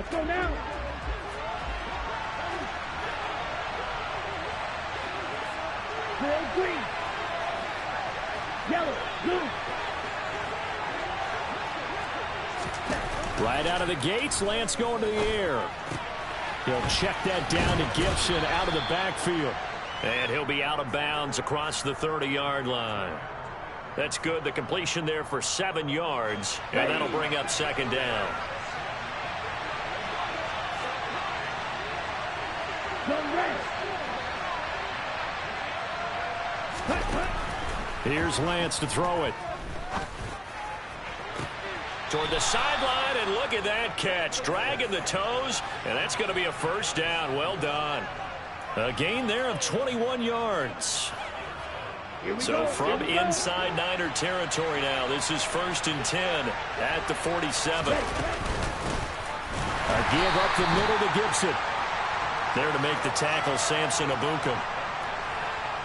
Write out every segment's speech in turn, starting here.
Let's go now. Red, green. Yellow, blue. Right out of the gates, Lance going to the air. He'll check that down to Gibson out of the backfield. And he'll be out of bounds across the 30-yard line. That's good. The completion there for 7 yards. And that'll bring up second down. Here's Lance to throw it. Toward the sideline, and look at that catch. Dragging the toes, and that's going to be a first down. Well done. A gain there of 21 yards. So from inside Niner territory now, this is 1st and 10 at the 47. A give up the middle to Gibson. There to make the tackle, Samson Abukum.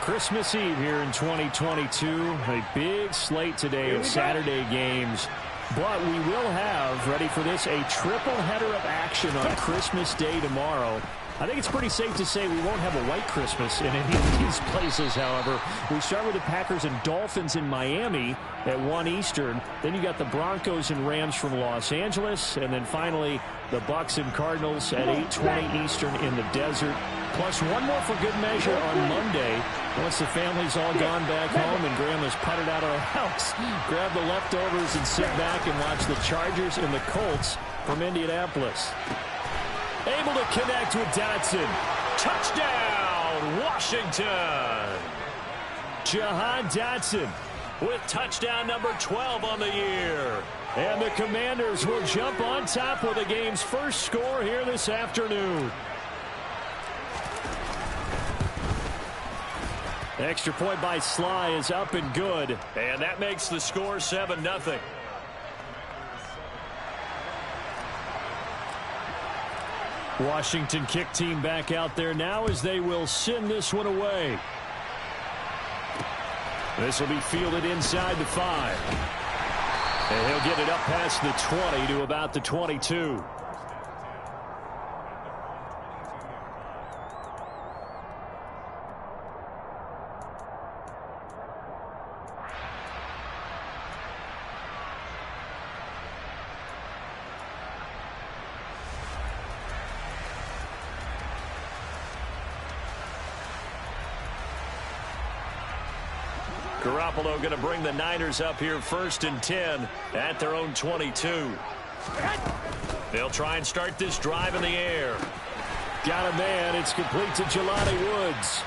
Christmas Eve here in 2022. A big slate today of Saturday games. But we will have, ready for this, a triple header of action on Christmas Day tomorrow. I think it's pretty safe to say we won't have a white Christmas in any of these places, however. We start with the Packers and Dolphins in Miami at 1 Eastern. Then you got the Broncos and Rams from Los Angeles. And then finally, the Bucs and Cardinals at 8:20 Eastern in the desert. Plus one more for good measure on Monday. Once the family's all gone back home and Grandma's putted out of the house, grab the leftovers and sit back and watch the Chargers and the Colts from Indianapolis. Able to connect with Dotson. Touchdown, Washington. Jahan Dotson with touchdown number 12 on the year. And the Commanders will jump on top with the game's first score here this afternoon. Extra point by Sly is up and good. And that makes the score 7-0. Washington kick team back out there now as they will send this one away. This will be fielded inside the 5. And he'll get it up past the 20 to about the 22. Garoppolo going to bring the Niners up here 1st and 10 at their own 22. They'll try and start this drive in the air. Got a man. It's complete to Jelani Woods.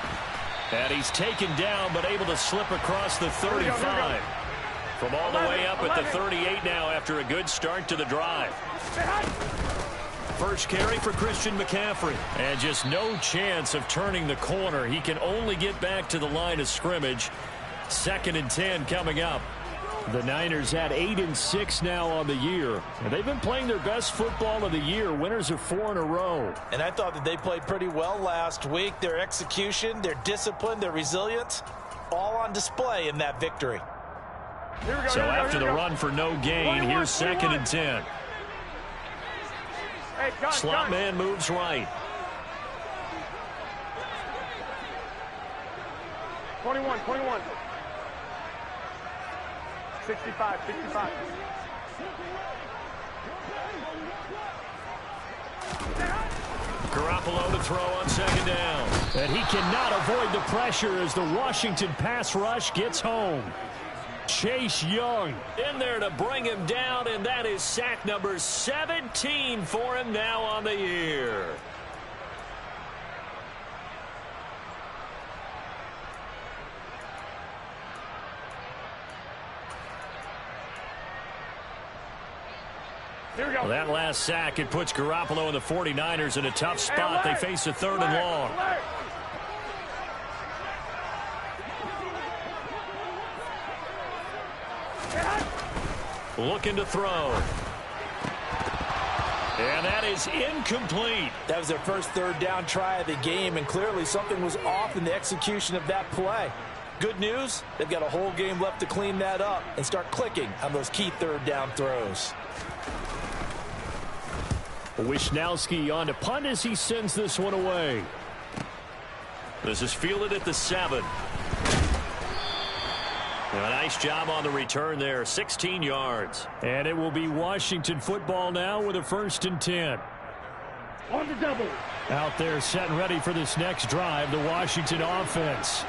And he's taken down but able to slip across the 35. From all the way up at the 38 now after a good start to the drive. First carry for Christian McCaffrey. And just no chance of turning the corner. He can only get back to the line of scrimmage. 2nd and 10 coming up. The Niners at 8-6 now on the year. And they've been playing their best football of the year. Winners of 4 in a row. And I thought that they played pretty well last week. Their execution, their discipline, their resilience, all on display in that victory. So after the run for no gain, here's 2nd and 10. Slot man moves right. 21. 65. Garoppolo to throw on 2nd down. And he cannot avoid the pressure as the Washington pass rush gets home. Chase Young in there to bring him down, and that is sack number 17 for him now on the year. Well, that last sack, it puts Garoppolo and the 49ers in a tough spot. They face a 3rd and long. Looking to throw. And that is incomplete. That was their first 3rd down try of the game, and clearly something was off in the execution of that play. Good news, they've got a whole game left to clean that up and start clicking on those key 3rd down throws. Wishnowski on to punt as he sends this one away. This is fielded at the 7. A nice job on the return there, 16 yards. And it will be Washington football now with a 1st and 10. On the double. Out there set and ready for this next drive, the Washington offense.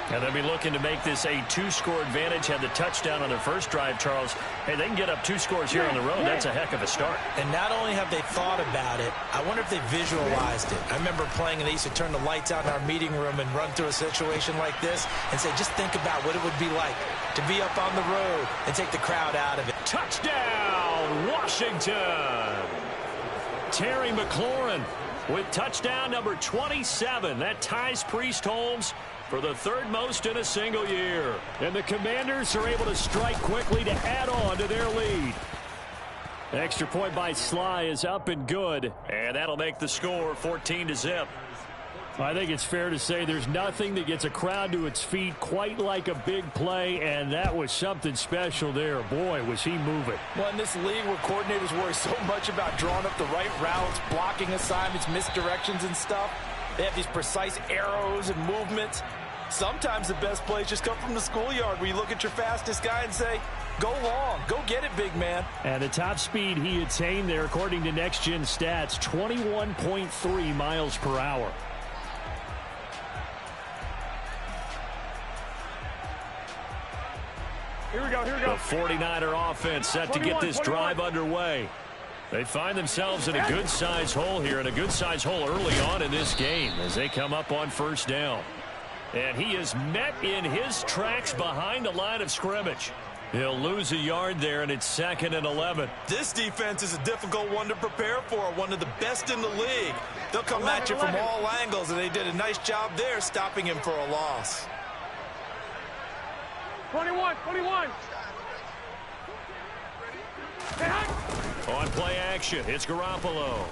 And they'll be looking to make this a 2-score advantage. Had the touchdown on their first drive, Charles. Hey, they can get up 2 scores here on the road. That's a heck of a start. And not only have they thought about it, I wonder if they visualized it. I remember playing and they used to turn the lights out in our meeting room and run through a situation like this and say, just think about what it would be like to be up on the road and take the crowd out of it. Touchdown, Washington! Terry McLaurin with touchdown number 27. That ties Priest Holmes for the 3rd most in a single year. And the Commanders are able to strike quickly to add on to their lead. The extra point by Sly is up and good. And that'll make the score 14-0. I think it's fair to say there's nothing that gets a crowd to its feet quite like a big play, and that was something special there. Boy, was he moving. Well, in this league where coordinators worry so much about drawing up the right routes, blocking assignments, misdirections and stuff, they have these precise arrows and movements. Sometimes the best plays just come from the schoolyard where you look at your fastest guy and say, go long, go get it, big man. And the top speed he attained there, according to Next Gen Stats, 21.3 miles per hour. Here we go, here we go. The 49er offense set to get this drive underway. They find themselves in a good-sized hole here, and a good-sized hole early on in this game as they come up on 1st down. And he is met in his tracks behind the line of scrimmage. He'll lose a yard there, and it's 2nd and 11. This defense is a difficult one to prepare for, one of the best in the league. They'll come at you from all angles, and they did a nice job there stopping him for a loss. 21. On play action, it's Garoppolo.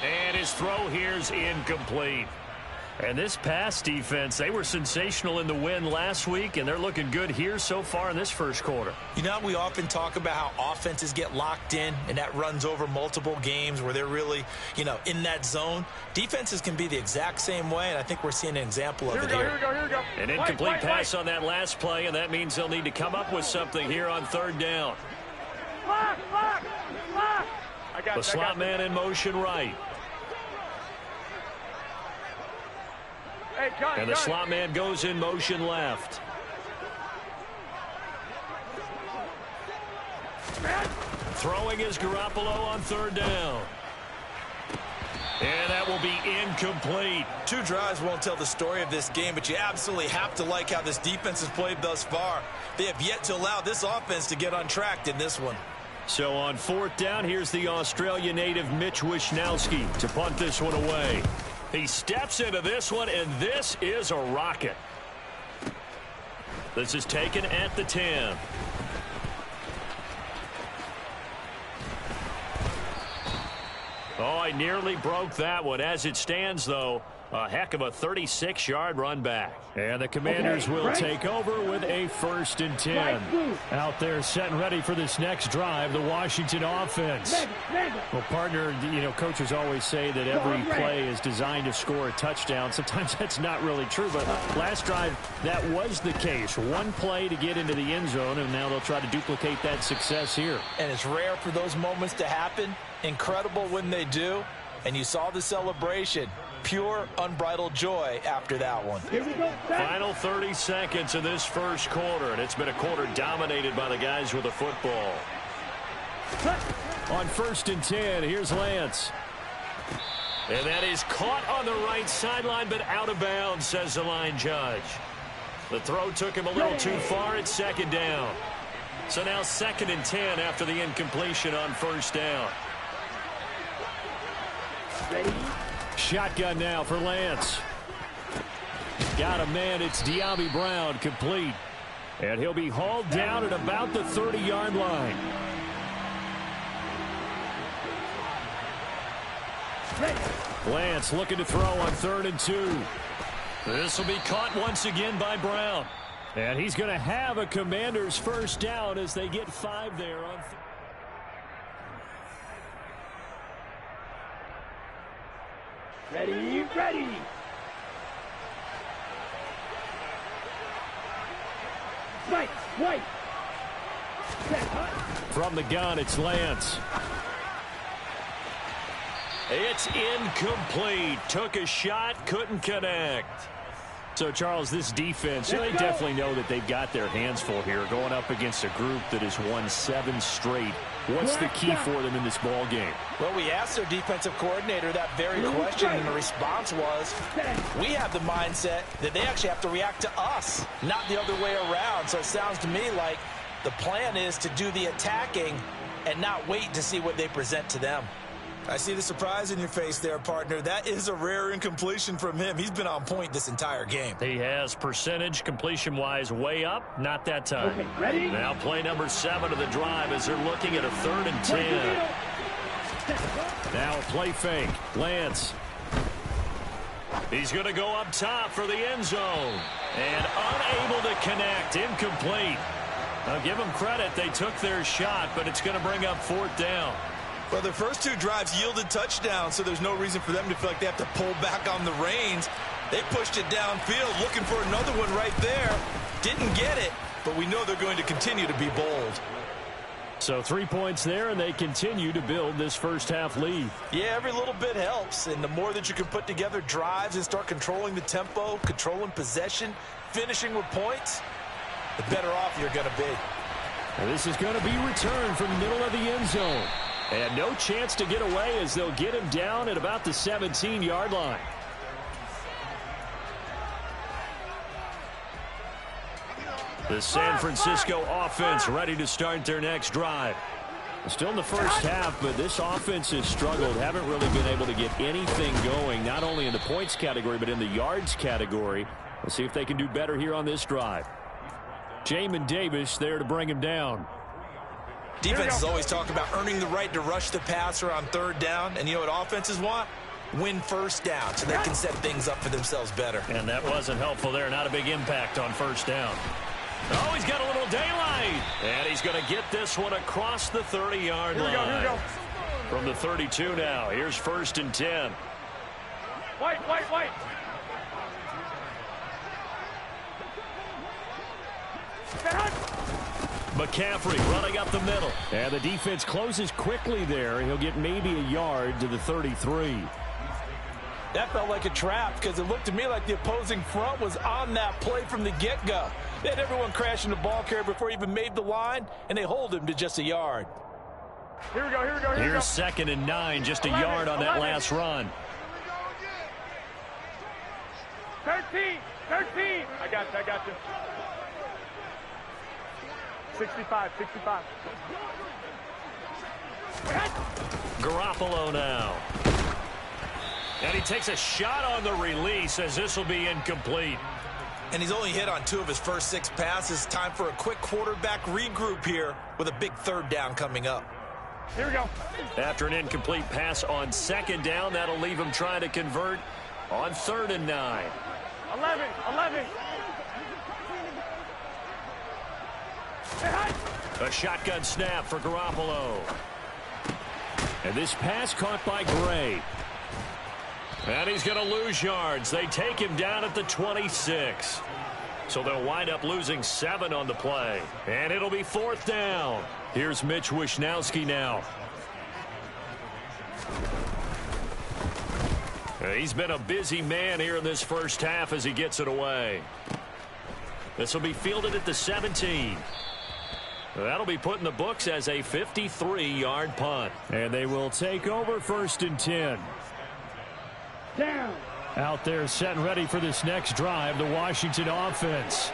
And his throw here's incomplete. And this pass defense, they were sensational in the win last week, and they're looking good here so far in this 1st quarter. You know, we often talk about how offenses get locked in, and that runs over multiple games where they're really, in that zone. Defenses can be the exact same way, and I think we're seeing an example of it here. Here we go. An incomplete pass on that last play, and that means they'll need to come up with something here on 3rd down. The slot man in motion right. And the slot man goes in motion left. Throwing is Garoppolo on 3rd down. And that will be incomplete. 2 drives won't tell the story of this game, but you absolutely have to like how this defense has played thus far. They have yet to allow this offense to get untracked in this one. So on 4th down, here's the Australia native Mitch Wishnowski to punt this one away. He steps into this one, and this is a rocket. This is taken at the 10. Oh, I nearly broke that one. As it stands, though, a heck of a 36-yard run back. And the Commanders will take over with a 1st and 10. Out there set and ready for this next drive, the Washington offense. Well, partner, coaches always say that every play is designed to score a touchdown. Sometimes that's not really true, but last drive, that was the case. One play to get into the end zone, and now they'll try to duplicate that success here. And it's rare for those moments to happen. Incredible when they do. And you saw the celebration. Pure, unbridled joy after that one. Here we go. Final 30 seconds of this 1st quarter, and it's been a quarter dominated by the guys with the football. On 1st and 10, here's Lance. And that is caught on the right sideline, but out of bounds, says the line judge. The throw took him a little too far at 2nd down. So now 2nd and 10 after the incompletion on 1st down. Ready? Shotgun now for Lance. Got a man. It's De'Ami Brown, complete. And he'll be hauled down at about the 30-yard line. Lance looking to throw on 3rd and 2. This will be caught once again by Brown. And he's going to have a Commander's 1st down as they get 5 there on Ready, ready. Right, right. From the gun, it's Lance. It's incomplete. Took a shot, couldn't connect. So, Charles, this defense, they definitely know that they've got their hands full here, going up against a group that has won 7 straight. What's the key for them in this ball game? Well, we asked their defensive coordinator that very question, and the response was, we have the mindset that they actually have to react to us, not the other way around. So it sounds to me like the plan is to do the attacking and not wait to see what they present to them. I see the surprise in your face there, partner. That is a rare incompletion from him. He's been on point this entire game. He has percentage completion-wise way up. Not that time. Okay, ready? Now play number 7 of the drive as they're looking at a 3rd and 10. Now a play fake. Lance. He's going to go up top for the end zone. And unable to connect. Incomplete. Now give them credit. They took their shot, but it's going to bring up 4th down. Well, their first 2 drives yielded touchdowns, so there's no reason for them to feel like they have to pull back on the reins. They pushed it downfield, looking for another one right there. Didn't get it, but we know they're going to continue to be bold. So 3 points there, and they continue to build this first half lead. Yeah, every little bit helps, and the more that you can put together drives and start controlling the tempo, controlling possession, finishing with points, the better off you're going to be. And this is going to be returned from the middle of the end zone. And no chance to get away as they'll get him down at about the 17-yard line. The San Francisco offense ready to start their next drive. Still in the first half, but this offense has struggled. Haven't really been able to get anything going, not only in the points category, but in the yards category. Let's see if they can do better here on this drive. Jamin Davis there to bring him down. Defenses always talk about earning the right to rush the passer on 3rd down. And you know what offenses want? Win first down so they can set things up for themselves better. And that wasn't helpful there. Not a big impact on 1st down. Oh, he's got a little daylight. And he's going to get this one across the 30-yard line. Here we go. From the 32 now. Here's 1st and 10. White. McCaffrey running up the middle. And the defense closes quickly there. He'll get maybe a yard to the 33. That felt like a trap because it looked to me like the opposing front was on that play from the get-go. They had everyone crashing the ball carrier before he even made the line, and they hold him to just a yard. Here we go. Here's 2nd and 9, just a yard on that last run. 13. I got you. 65. Garoppolo now. And he takes a shot on the release as this will be incomplete. And he's only hit on 2 of his first 6 passes. Time for a quick quarterback regroup here with a big 3rd down coming up. Here we go. After an incomplete pass on 2nd down, that'll leave him trying to convert on 3rd and 9. 11. A shotgun snap for Garoppolo. And this pass caught by Gray. And he's going to lose yards. They take him down at the 26. So they'll wind up losing 7 on the play. And it'll be 4th down. Here's Mitch Wishnowski now. He's been a busy man here in this first half as he gets it away. This will be fielded at the 17. That'll be put in the books as a 53-yard punt. And they will take over 1st and 10. Down. Out there set and ready for this next drive, the Washington offense.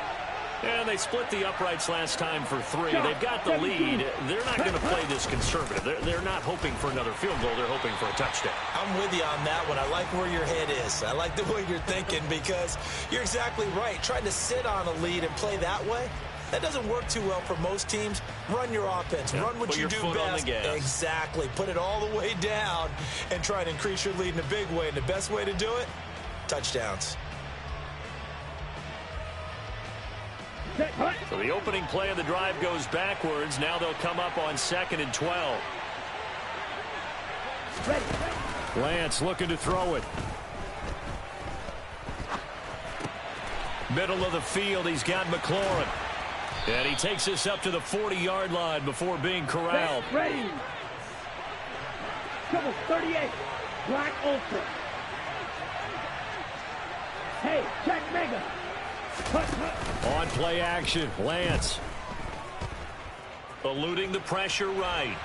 And they split the uprights last time for 3. They've got the lead. They're not going to play this conservative. They're not hoping for another field goal. They're hoping for a touchdown. I'm with you on that one. I like where your head is. I like the way you're thinking because you're exactly right. Trying to sit on a lead and play that way, that doesn't work too well for most teams. Run your offense. Yeah, run what you do best. Exactly. Put it all the way down and try to increase your lead in a big way. And the best way to do it, touchdowns. So the opening play of the drive goes backwards. Now they'll come up on 2nd and 12. Lance looking to throw it. Middle of the field, he's got McLaurin. And he takes us up to the 40-yard line before being corralled. Ready. Double 38. Black Ultra. Hey, check Mega. On play action, Lance. Eluding the pressure right.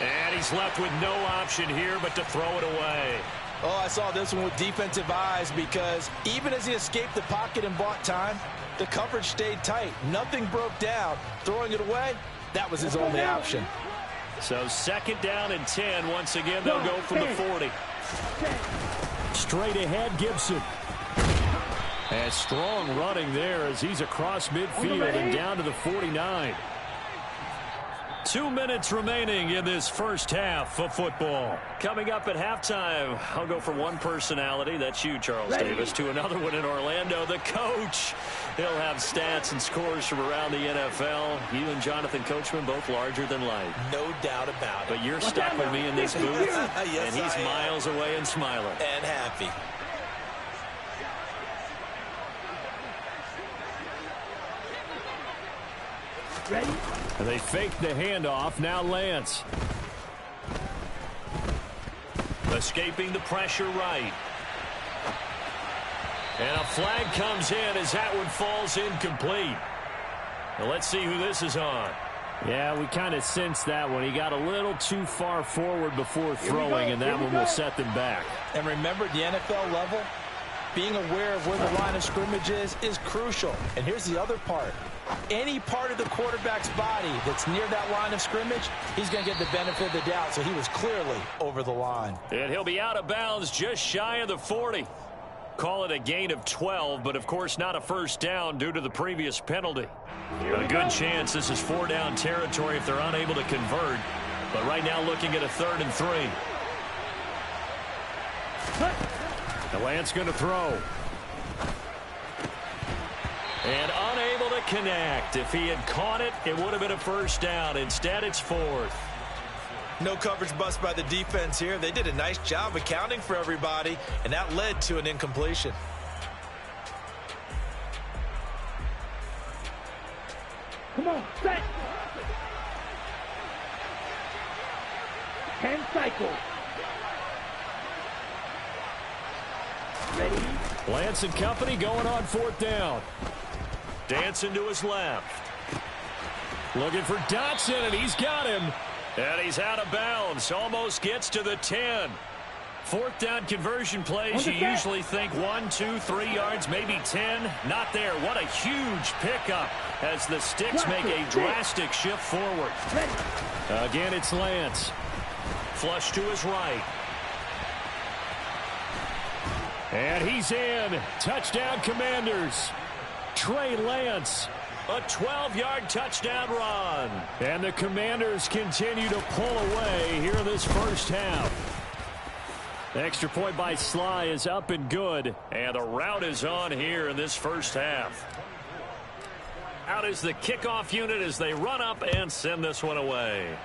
And he's left with no option here but to throw it away. Oh, I saw this one with defensive eyes because even as he escaped the pocket and bought time, the coverage stayed tight. Nothing broke down. Throwing it away, that was his only option. So 2nd down and 10. Once again, they'll go from the 40. Straight ahead, Gibson. And strong running there as he's across midfield and down to the 49. 2 minutes remaining in this first half of football. Coming up at halftime, I'll go from one personality, that's you, Charles Davis, to another one in Orlando, the coach. He'll have stats and scores from around the NFL. You and Jonathan Coachman, both larger than life. No doubt about it. But you're stuck with me in this booth, Yes, and he's miles away and smiling. And happy. Ready? They fake the handoff. Now Lance. Escaping the pressure right. And a flag comes in as that one falls incomplete. Now let's see who this is on. Yeah, we kind of sensed that one. He got a little too far forward before throwing, and that one will set them back. And remember, the NFL level, being aware of where the line of scrimmage is crucial. And here's the other part. Any part of the quarterback's body that's near that line of scrimmage, he's going to get the benefit of the doubt. So he was clearly over the line. And he'll be out of bounds just shy of the 40. Call it a gain of 12, but of course not a first down due to the previous penalty. A good chance this is 4-down territory if they're unable to convert. But right now looking at a 3rd and 3. The Lance going to throw. And unable to connect. If he had caught it, it would have been a first down. Instead, it's 4th. No coverage bust by the defense here. They did a nice job accounting for everybody, and that led to an incompletion. Come on, set. 10 cycles. Ready? Lance and company going on 4th down. Dancing to his left. Looking for Dotson, and he's got him. And he's out of bounds. Almost gets to the 10. 4th down conversion plays, you usually think 1, 2, 3 yards, maybe 10. Not there. What a huge pickup as the Sticks make a drastic shift forward. Again, it's Lance. Flush to his right. And he's in. Touchdown, Commanders. Trey Lance. A 12-yard touchdown run. And the Commanders continue to pull away here in this first half. The extra point by Sly is up and good. And the route is on here in this first half. Out is the kickoff unit as they run up and send this one away.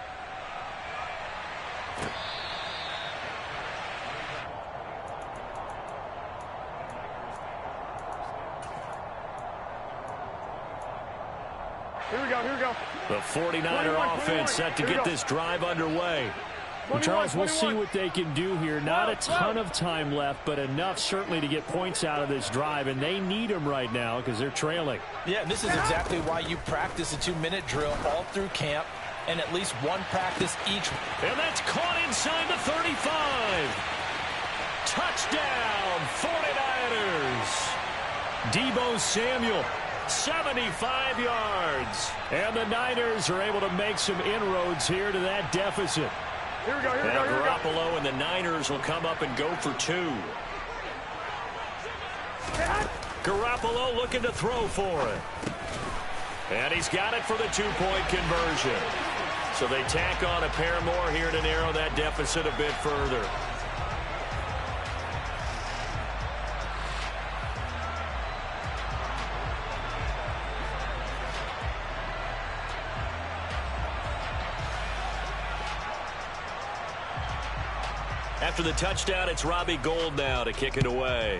Here we go, here we go. The 49er offense set to get this drive underway. Well, Charles, we'll see what they can do here. Not a ton of time left, but enough certainly to get points out of this drive, and they need them right now because they're trailing. Yeah, and this is exactly why you practice a 2-minute drill all through camp and at least one practice each. And that's caught inside the 35. Touchdown, 49ers. Deebo Samuel. 75 yards. And the Niners are able to make some inroads here to that deficit. Here we go, here we go, here we go. Garoppolo and the Niners will come up and go for 2. Garoppolo looking to throw for it. And he's got it for the 2-point conversion. So they tack on a pair more here to narrow that deficit a bit further. After the touchdown, it's Robbie Gould now to kick it away.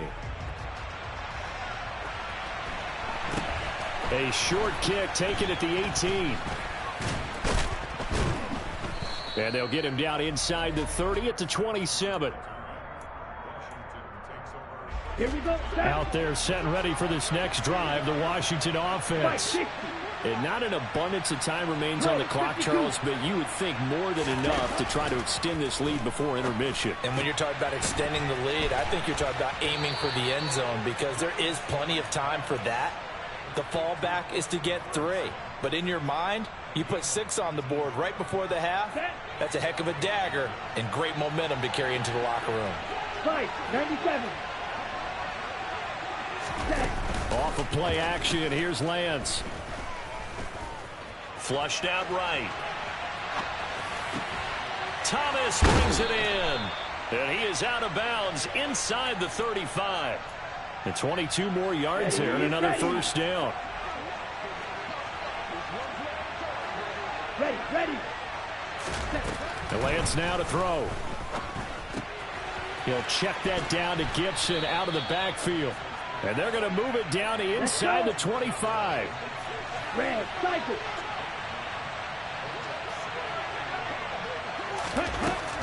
A short kick taken at the 18. And they'll get him down inside the 30 at the 27. Here we go. Out there set and ready for this next drive, the Washington offense. And not an abundance of time remains on the clock, Charles, but you would think more than enough to try to extend this lead before intermission. And when you're talking about extending the lead, I think you're talking about aiming for the end zone because there is plenty of time for that. The fallback is to get 3. But in your mind, you put 6 on the board right before the half. That's a heck of a dagger and great momentum to carry into the locker room. Fight, 97. Off of play action, here's Lance. Flushed out right. Thomas brings it in. And he is out of bounds inside the 35. And 22 more yards there and another first down. Ready. And Lance now to throw. He'll check that down to Gibson out of the backfield. And they're going to move it down to inside the 25. Red, cycle.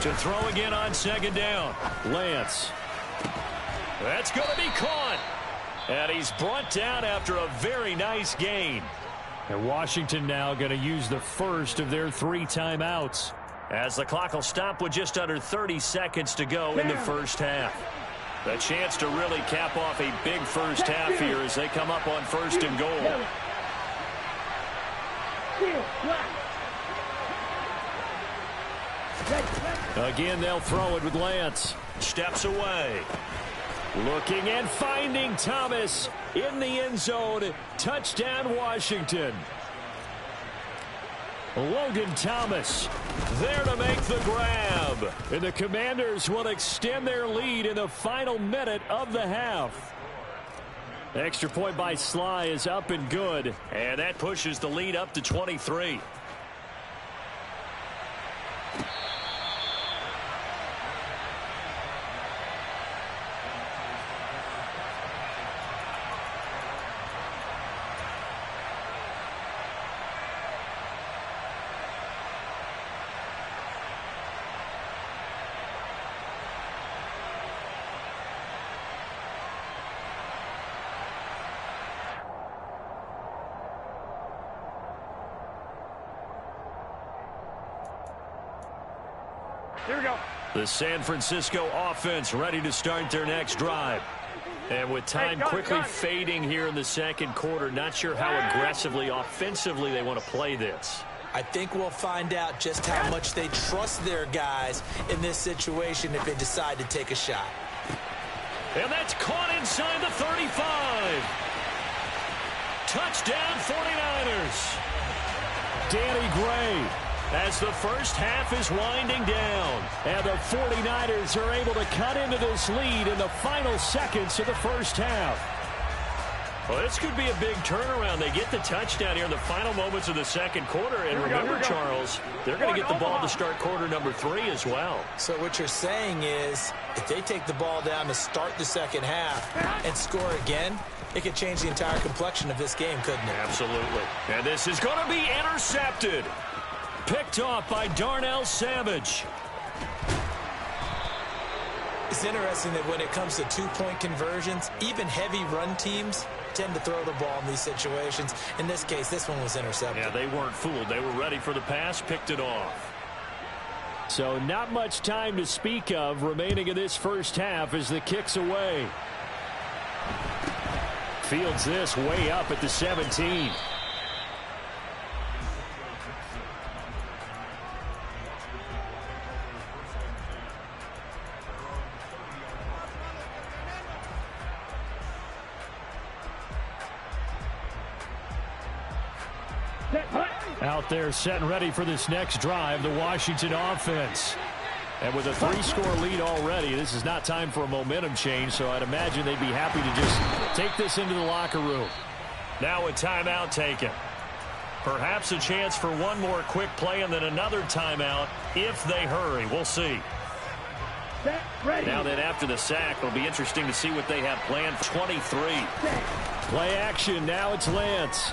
To throw again on second down. Lance. That's going to be caught. And he's brought down after a very nice gain. And Washington now going to use the first of their 3 timeouts, as the clock will stop with just under 30 seconds to go in the first half. A chance to really cap off a big first half here as they come up on first and goal. Again, they'll throw it with Lance. Steps away. Looking and finding Thomas in the end zone. Touchdown, Washington. Logan Thomas there to make the grab. And the Commanders will extend their lead in the final minute of the half. The extra point by Sly is up and good. And that pushes the lead up to 23. Here we go. The San Francisco offense ready to start their next drive. And with time quickly fading here in the second quarter, not sure how aggressively, offensively they want to play this. I think we'll find out just how much they trust their guys in this situation if they decide to take a shot. And that's caught inside the 35. Touchdown 49ers. Danny Gray, as the first half is winding down. And the 49ers are able to cut into this lead in the final seconds of the first half. Well, this could be a big turnaround. They get the touchdown here in the final moments of the second quarter. And remember, Charles, they're going to get the ball to start quarter number 3 as well. So what you're saying is if they take the ball down to start the second half and score again, it could change the entire complexion of this game, couldn't it? Absolutely. And this is going to be intercepted. Picked off by Darnell Savage. It's interesting that when it comes to two-point conversions, even heavy run teams tend to throw the ball in these situations. In this case, this one was intercepted. Yeah, they weren't fooled. They were ready for the pass, picked it off. So not much time to speak of remaining in this first half as the kick's away. Fields this way up at the 17. Out there set and ready for this next drive, the Washington offense. And with a 3-score lead already, this is not time for a momentum change, so I'd imagine they'd be happy to just take this into the locker room. Now a timeout taken. Perhaps a chance for one more quick play and then another timeout if they hurry. We'll see. Set. Ready. Now then, after the sack, it'll be interesting to see what they have planned. 23. Set. Play action. Now it's Lance.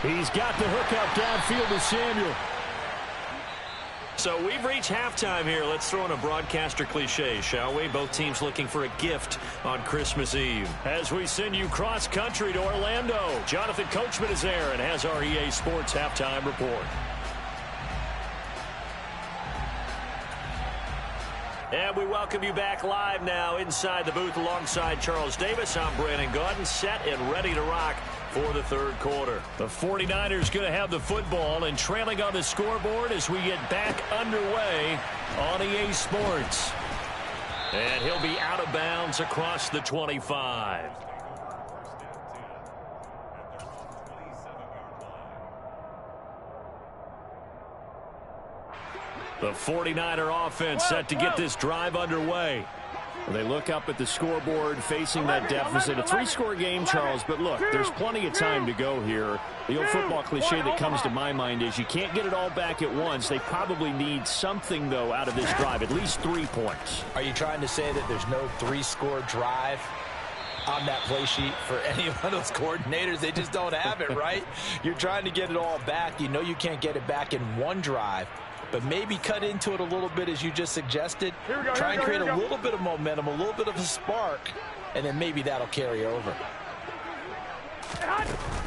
He's got the hook up downfield to Samuel. So we've reached halftime here. Let's throw in a broadcaster cliche, shall we? Both teams looking for a gift on Christmas Eve. As we send you cross-country to Orlando, Jonathan Coachman is there and has our EA Sports halftime report. And we welcome you back live now inside the booth alongside Charles Davis. I'm Brandon Gaudin, set and ready to rock for the third quarter. The 49ers going to have the football and trailing on the scoreboard as we get back underway on EA Sports. And he'll be out of bounds across the 25. The 49er offense set to get this drive underway. They look up at the scoreboard facing that deficit. A three-score game, Charles, but look, there's plenty of time to go here. The old football cliche that comes to my mind is you can't get it all back at once. They probably need something, though, out of this drive, at least 3 points. Are you trying to say that there's no three-score drive on that play sheet for any one of those coordinators? They just don't have it, right? You're trying to get it all back. You know you can't get it back in one drive. But maybe cut into it a little bit as you just suggested. Try and create a little bit of momentum, a little bit of a spark, and then maybe that'll carry over.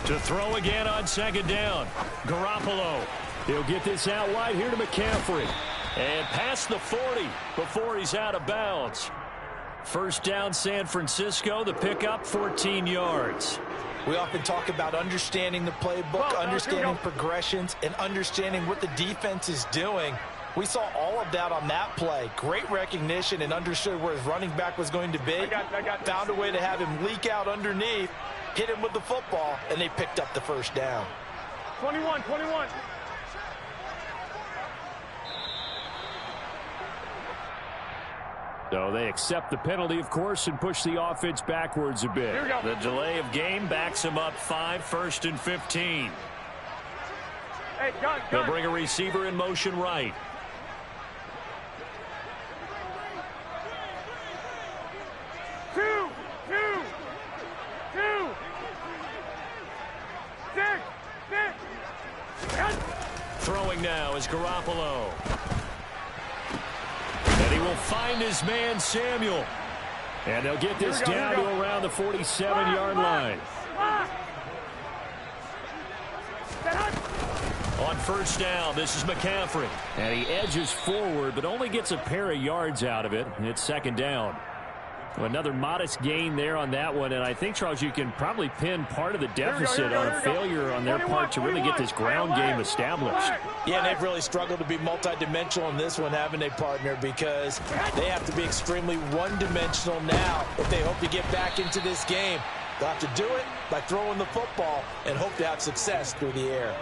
To throw again on second down. Garoppolo. He'll get this out wide here to McCaffrey. And past the 40 before he's out of bounds. First down, San Francisco. The pickup, 14 yards. We often talk about understanding the playbook, understanding progressions, and understanding what the defense is doing. We saw all of that on that play. Great recognition and understood where his running back was going to be. Found a way to have him leak out underneath, hit him with the football, and they picked up the first down. 21. So they accept the penalty, of course, and push the offense backwards a bit. The delay of game backs him up 5, 1st and 15. Hey, gun. They'll bring a receiver in motion right. Two. 6. Throwing now is Garoppolo. And he will find his man, Samuel. And they'll get this down to around the 47-yard line. On first down, this is McCaffrey. And he edges forward, but only gets a pair of yards out of it. And it's second down. Another modest gain there on that one, and I think, Charles, you can probably pin part of the deficit on a failure on their part to really get this ground game established. Yeah, and they've really struggled to be multidimensional in this one, haven't they, partner? Because they have to be extremely one-dimensional now if they hope to get back into this game. They'll have to do it by throwing the football and hope to have success through the air.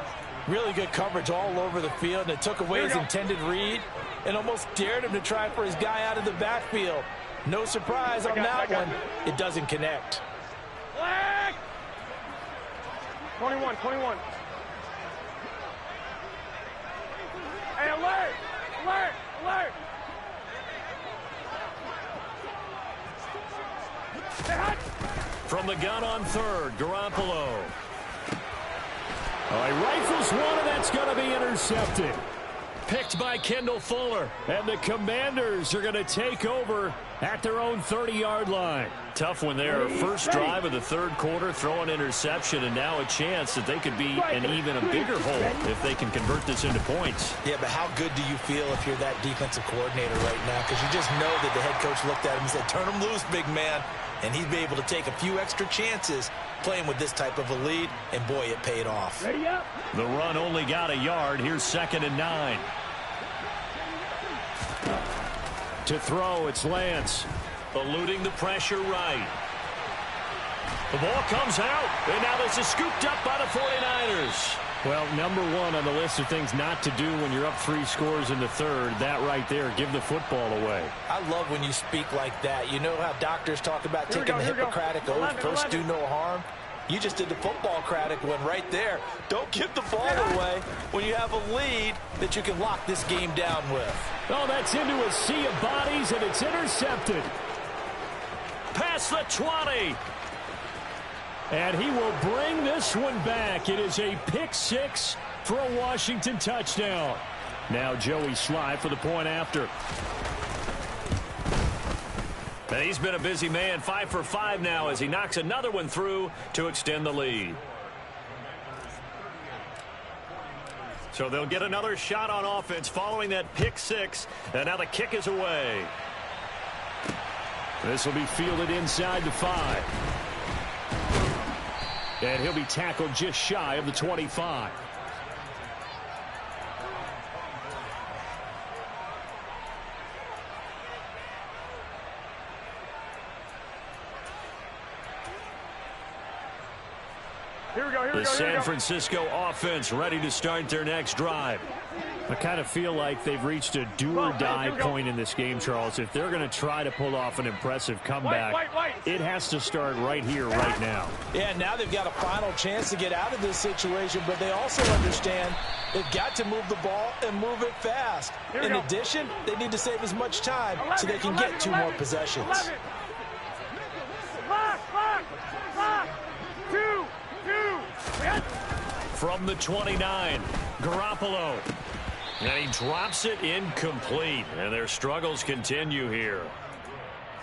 Really good coverage all over the field, and it took away his intended read and almost dared him to try for his guy out of the backfield. No surprise on that one. It doesn't connect. 21. Hey, alert! From the gun on third, Garoppolo. He rifles one, and that's going to be intercepted. Picked by Kendall Fuller. And the Commanders are going to take over at their own 30-yard line. Tough one there. First drive of the third quarter, throw an interception, and now a chance that they could be in even a bigger hole if they can convert this into points. Yeah, but how good do you feel if you're that defensive coordinator right now? Because you just know that the head coach looked at him and said, turn him loose, big man. And he'd be able to take a few extra chances playing with this type of a lead, and boy, it paid off. Ready up. The run only got a yard. Here's 2nd and 9. To throw, it's Lance. Eluding the pressure right. The ball comes out, and now this is scooped up by the 49ers. Well, number one on the list of things not to do when you're up 3 scores in the third, that right there, give the football away. I love when you speak like that. You know how doctors talk about taking the Hippocratic oath, first do no harm? You just did the football craddock one right there. Don't give the ball away when you have a lead that you can lock this game down with. Oh, that's into a sea of bodies, and it's intercepted. Past the 20. And he will bring this one back. It is a pick six for a Washington touchdown. Now Joey Sly for the point after. And he's been a busy man, 5 for 5 now as he knocks another one through to extend the lead. So they'll get another shot on offense following that pick six. And now the kick is away. This will be fielded inside the 5. And he'll be tackled just shy of the 25. The San Francisco offense ready to start their next drive. I kind of feel like they've reached a do-or-die point in this game, Charles. If they're going to try to pull off an impressive comeback, it has to start right here, right now. Yeah, now they've got a final chance to get out of this situation, but they also understand they've got to move the ball and move it fast. In addition, they need to save as much time so they can get 2 more possessions. From the 29, Garoppolo. And he drops it incomplete. And their struggles continue here.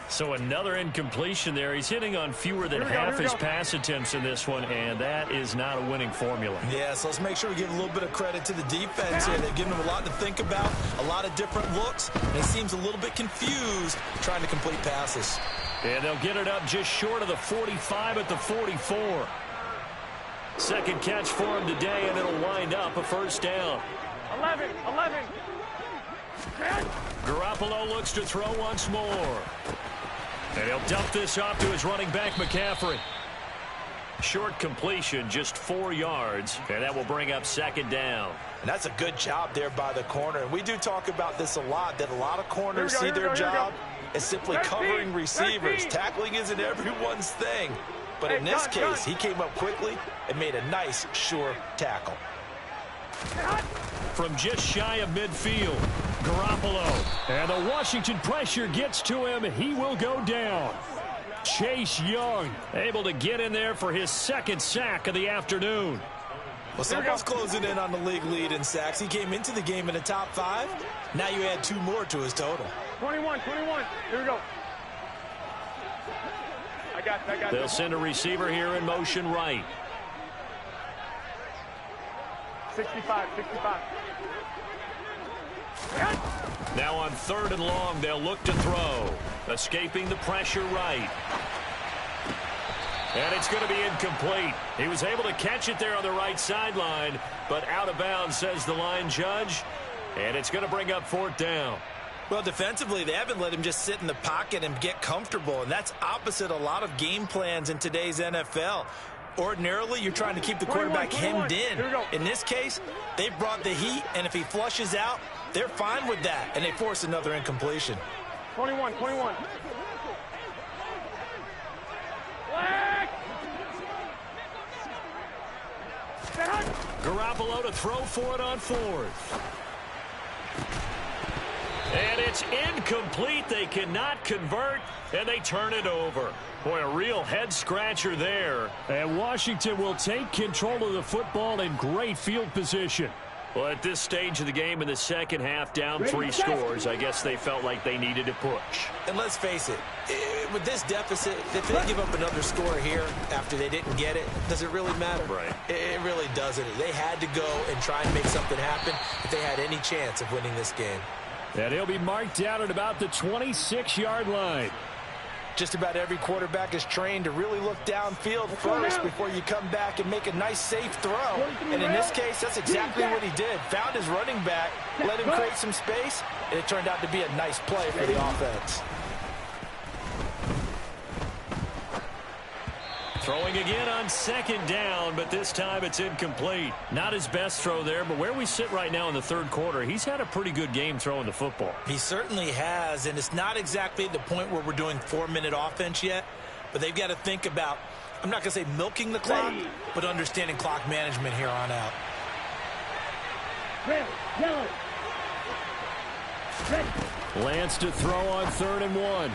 So another incompletion there. He's hitting on fewer than half his pass attempts in this one, and that is not a winning formula. Yeah, so let's make sure we give a little bit of credit to the defense here. They've given him a lot to think about, a lot of different looks, and he seems a little bit confused trying to complete passes. And they'll get it up just short of the 45 at the 44. Second catch for him today, and it'll wind up a first down. 11. Garoppolo looks to throw once more. And he'll dump this off to his running back, McCaffrey. Short completion, just 4 yards, and that will bring up second down. And that's a good job there by the corner. And we do talk about this a lot, that a lot of corners see their job as simply covering receivers. Tackling isn't everyone's thing. But in this case, he came up quickly and made a nice, sure tackle. From just shy of midfield, Garoppolo. And the Washington pressure gets to him. He will go down. Chase Young able to get in there for his second sack of the afternoon. Well, someone's closing in on the league lead in sacks. He came into the game in the top 5. Now you add 2 more to his total. 21. Here we go. I got They'll send a receiver here in motion right. 65. Now on 3rd and long, they'll look to throw. Escaping the pressure right. And it's going to be incomplete. He was able to catch it there on the right sideline, but out of bounds, says the line judge. And it's going to bring up 4th down. Well, defensively, they haven't let him just sit in the pocket and get comfortable, and that's opposite a lot of game plans in today's NFL. Ordinarily, you're trying to keep the quarterback hemmed in. In this case, they brought the heat, and if he flushes out, they're fine with that, and they force another incompletion. 21. Garoppolo to throw for it on 4th. And it's incomplete. They cannot convert, and they turn it over. Boy, a real head-scratcher there. And Washington will take control of the football in great field position. Well, at this stage of the game in the second half, down 3 scores, I guess they felt like they needed to push. And let's face it, with this deficit, if they give up another score here after they didn't get it, does it really matter? Right. It really doesn't. They had to go and try and make something happen if they had any chance of winning this game. And he'll be marked down at about the 26-yard line. Just about every quarterback is trained to really look downfield first before you come back and make a nice, safe throw. And in this case, that's exactly what he did. Found his running back, let him create some space, and it turned out to be a nice play for the offense. Throwing again on 2nd down, but this time it's incomplete. Not his best throw there, but where we sit right now in the 3rd quarter, he's had a pretty good game throwing the football. He certainly has, and it's not exactly the point where we're doing 4-minute offense yet, but they've got to think about I'm not going to say milking the clock, but understanding clock management here on out. Yellow. Lance to throw on 3rd and 1.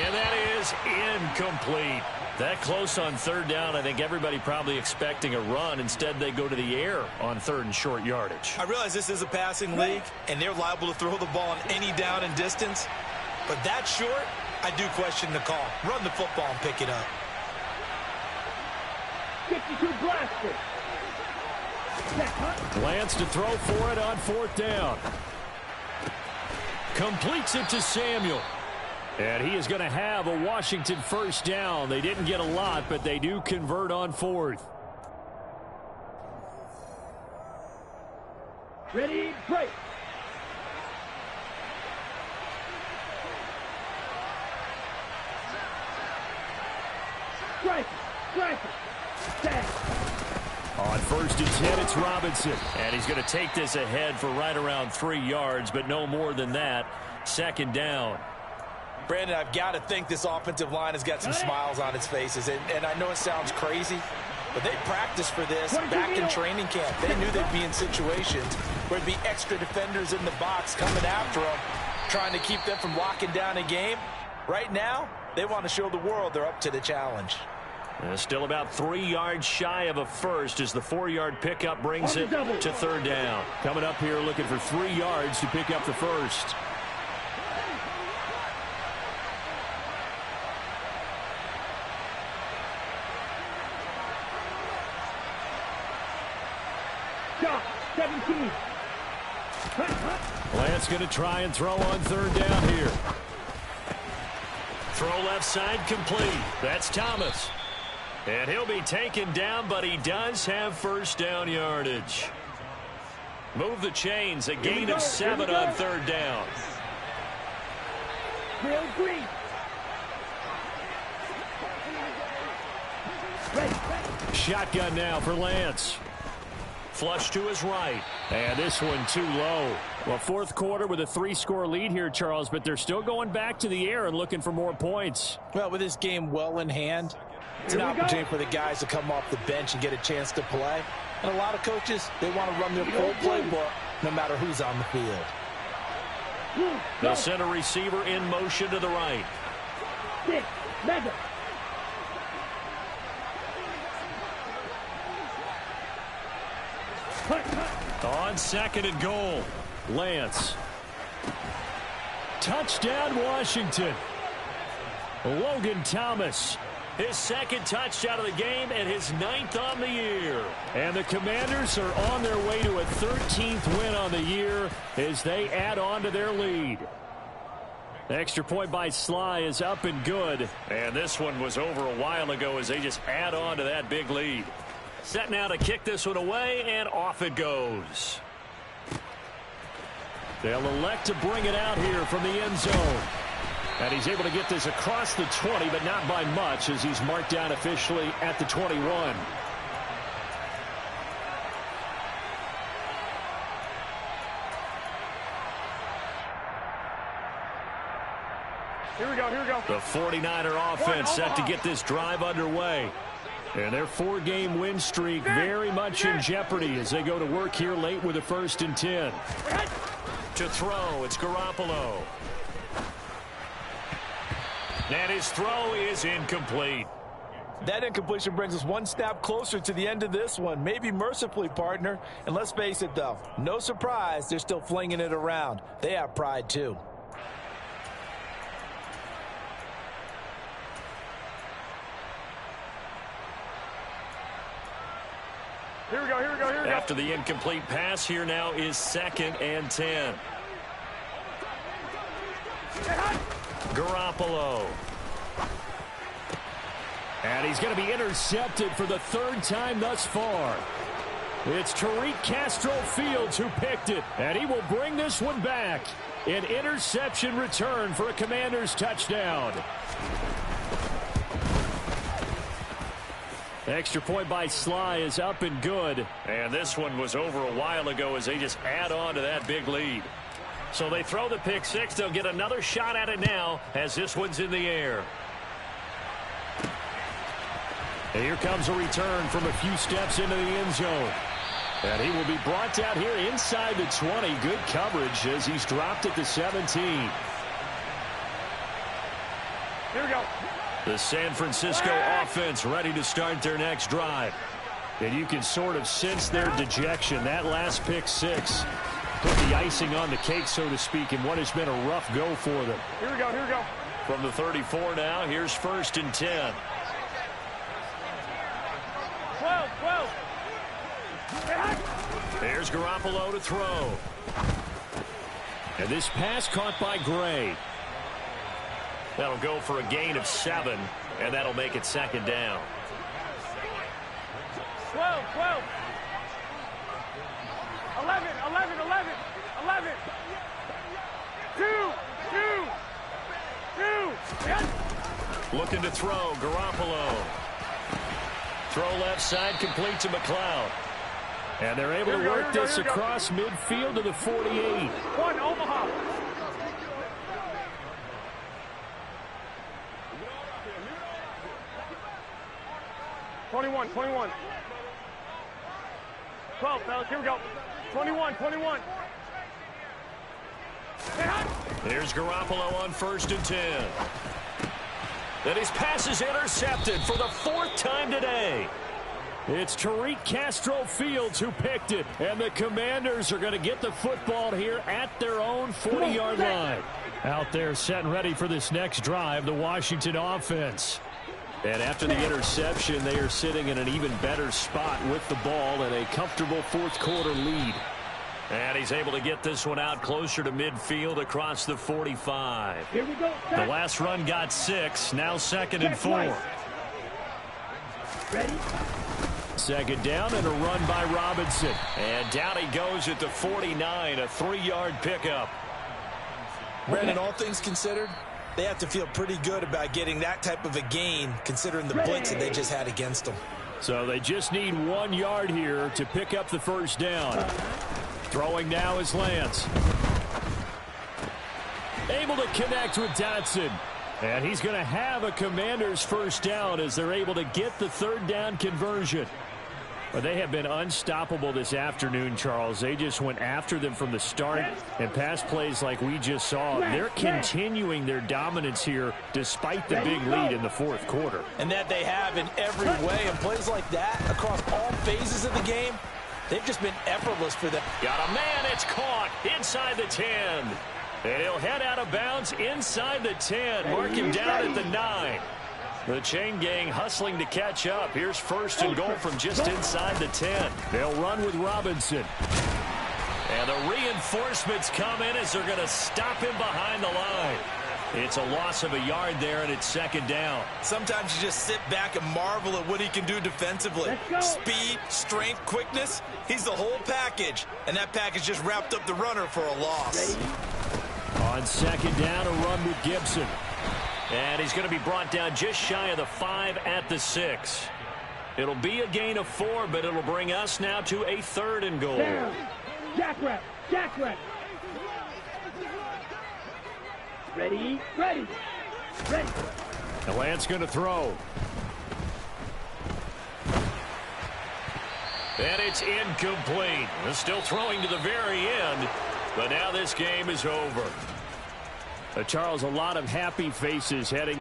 And that is incomplete. That close on 3rd down, I think everybody probably expecting a run. Instead, they go to the air on 3rd and short yardage. I realize this is a passing league, and they're liable to throw the ball on any down and distance. But that short, I do question the call. Run the football and pick it up. 52 blaster. Lance to throw for it on 4th down. Completes it to Samuel. And he is going to have a Washington 1st down. They didn't get a lot, but they do convert on 4th. Ready, break. Strike. On 1st and 10, it's Robinson. And he's going to take this ahead for right around 3 yards, but no more than that. 2nd down. Brandon, I've got to think this offensive line has got some smiles on its faces. And I know it sounds crazy, but they practiced for this back in training camp. They knew they'd be in situations where there'd be extra defenders in the box coming after them, trying to keep them from locking down a game. Right now, they want to show the world they're up to the challenge. Still about 3 yards shy of a first as the 4-yard pickup brings it to 3rd down. Coming up here looking for 3 yards to pick up the first. Shot, 17. Lance going to try and throw on 3rd down here. Throw left side complete. That's Thomas. And he'll be taken down, but he does have 1st down yardage. Move the chains. A gain of 7 on 3rd down. Real green. Shotgun now for Lance. Flush to his right. And this one too low. Well, 4th quarter with a 3-score lead here, Charles, but they're still going back to the air and looking for more points. Well, with this game well in hand, it's an opportunity for the guys to come off the bench and get a chance to play. And a lot of coaches, they want to run their full playbook no matter who's on the field. The center receiver in motion to the right. Mega. On 2nd and goal, Lance. Touchdown, Washington. Logan Thomas. His 2nd touchdown of the game and his 9th on the year. And the Commanders are on their way to a 13th win on the year as they add on to their lead. The extra point by Sly is up and good. And this one was over a while ago as they just add on to that big lead. Set now to kick this one away, and off it goes. They'll elect to bring it out here from the end zone. And he's able to get this across the 20, but not by much as he's marked down officially at the 21. Here we go. The 49er offense set to get this drive underway. And their 4-game win streak very much in jeopardy as they go to work here late with a 1st and 10. To throw, it's Garoppolo. And his throw is incomplete. That incompletion brings us one snap closer to the end of this one. Maybe mercifully, partner. And let's face it, though, no surprise, they're still flinging it around. They have pride, too. Here we go. After the incomplete pass, here now is 2nd and 10. Garoppolo. And he's going to be intercepted for the 3rd time thus far. It's Tariq Castro-Fields who picked it, and he will bring this one back. An interception return for a Commanders touchdown. Extra point by Sly is up and good. And this one was over a while ago as they just add on to that big lead. So they throw the pick 6. They'll get another shot at it now as this one's in the air. And here comes a return from a few steps into the end zone. And he will be brought down here inside the 20. Good coverage as he's dropped at the 17. Here we go. The San Francisco offense ready to start their next drive. And you can sort of sense their dejection. That last pick six put the icing on the cake, so to speak, in what has been a rough go for them. Here we go, here we go. From the 34 now, here's 1st and 10. 12. There's Garoppolo to throw. And this pass caught by Gray. That'll go for a gain of 7, and that'll make it 2nd down. 12. 11. 2. Looking to throw, Garoppolo. Throw left side, complete to McLeod. And they're able to work this across midfield to the 48. 1, Omaha. Twenty-one. 12, fellas, here we go. 21. Here's Garoppolo on 1st and 10. And his pass is intercepted for the 4th time today. It's Tariq Castro Fields who picked it. And the Commanders are going to get the football here at their own 40-yard line. Out there set and ready for this next drive, the Washington offense. And after the interception, they are sitting in an even better spot with the ball and a comfortable 4th quarter lead. And he's able to get this one out closer to midfield across the 45. Here we go. The last run got 6. Now 2nd and 4. Ready? 2nd down and a run by Robinson. And down he goes at the 49, a 3-yard pickup. Brandon, all things considered, they have to feel pretty good about getting that type of a gain, considering the blitz that they just had against them. So they just need 1 yard here to pick up the 1st down. Throwing now is Lance. Able to connect with Dotson. And he's going to have a Commander's 1st down as they're able to get the 3rd down conversion. But they have been unstoppable this afternoon, Charles. They just went after them from the start, and pass plays like we just saw. They're continuing their dominance here despite the big lead in the 4th quarter. And that they have in every way. And plays like that across all phases of the game, they've just been effortless for them. Got a man, it's caught inside the 10. And he'll head out of bounds inside the 10. Mark him down at the 9. The chain gang hustling to catch up. Here's 1st and goal from just inside the 10. They'll run with Robinson. And the reinforcements come in as they're going to stop him behind the line. It's a loss of a yard there, and it's 2nd down. Sometimes you just sit back and marvel at what he can do defensively. Speed, strength, quickness. He's the whole package. And that package just wrapped up the runner for a loss. On 2nd down, a run with Gibson. And he's going to be brought down just shy of the 5 at the 6. It'll be a gain of 4, but it'll bring us now to a 3rd and goal. Jackrabbit. Ready. And Lance going to throw. And it's incomplete. They're still throwing to the very end, but now this game is over. Charles, a lot of happy faces heading.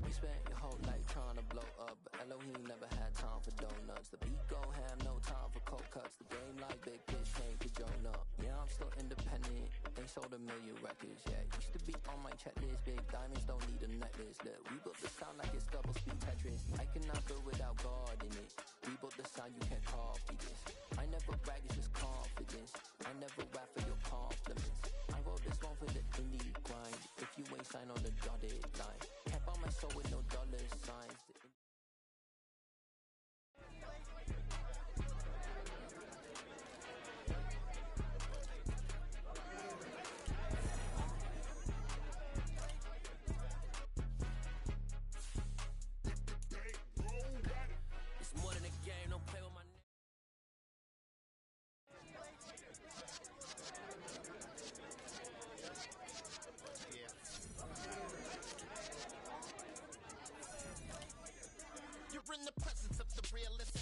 We spent your whole life trying to blow up, but Elohim never had time for donuts. The beat go ham, no time for cold cuts. The game like big pitch came to join up. Yeah, I'm still independent. They sold 1 million records. Yeah, used to be on my checklist. Big diamonds don't need a necklace. Look, we built the sound like it's double speed Tetris. I cannot go without God in it. We built the sound, you can't copy this. I never brag, it's just confidence. I never rap for your compliments. I wrote this one for the indie grind. If you ain't signed on the dotted line, can't buy my soul with no dollar signs. the presence of the realist.